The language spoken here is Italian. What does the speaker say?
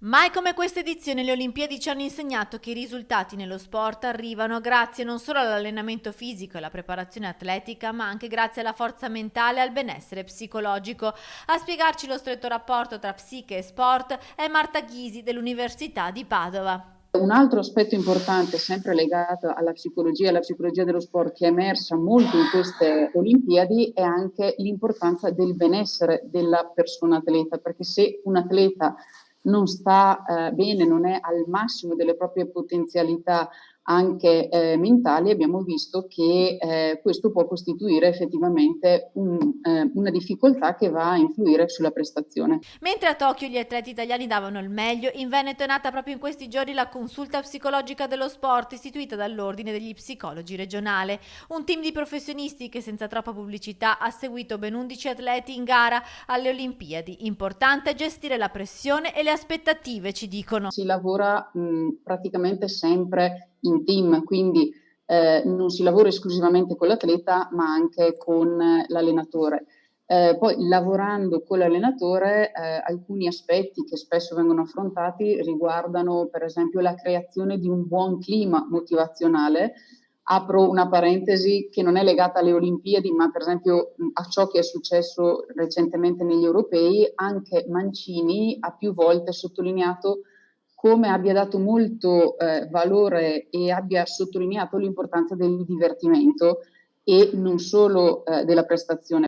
Mai come questa edizione le Olimpiadi ci hanno insegnato che i risultati nello sport arrivano grazie non solo all'allenamento fisico e alla preparazione atletica, ma anche grazie alla forza mentale e al benessere psicologico. A spiegarci lo stretto rapporto tra psiche e sport è Marta Ghisi dell'Università di Padova. Un altro aspetto importante, sempre legato alla psicologia dello sport, che è emersa molto in queste Olimpiadi, è anche l'importanza del benessere della persona atleta, perché se un atleta non sta bene, non è al massimo delle proprie potenzialità anche mentali, abbiamo visto che questo può costituire effettivamente una difficoltà che va a influire sulla prestazione. Mentre a Tokyo gli atleti italiani davano il meglio, in Veneto è nata proprio in questi giorni la consulta psicologica dello sport istituita dall'Ordine degli Psicologi regionale, un team di professionisti che senza troppa pubblicità ha seguito ben 11 atleti in gara alle Olimpiadi. Importante è gestire la pressione e le aspettative, ci dicono. Si lavora praticamente sempre in team, quindi non si lavora esclusivamente con l'atleta, ma anche con l'allenatore. Poi lavorando con l'allenatore, alcuni aspetti che spesso vengono affrontati riguardano per esempio la creazione di un buon clima motivazionale. Apro una parentesi che non è legata alle Olimpiadi, ma per esempio a ciò che è successo recentemente negli europei. Anche Mancini ha più volte sottolineato come abbia dato molto valore e abbia sottolineato l'importanza del divertimento e non solo della prestazione.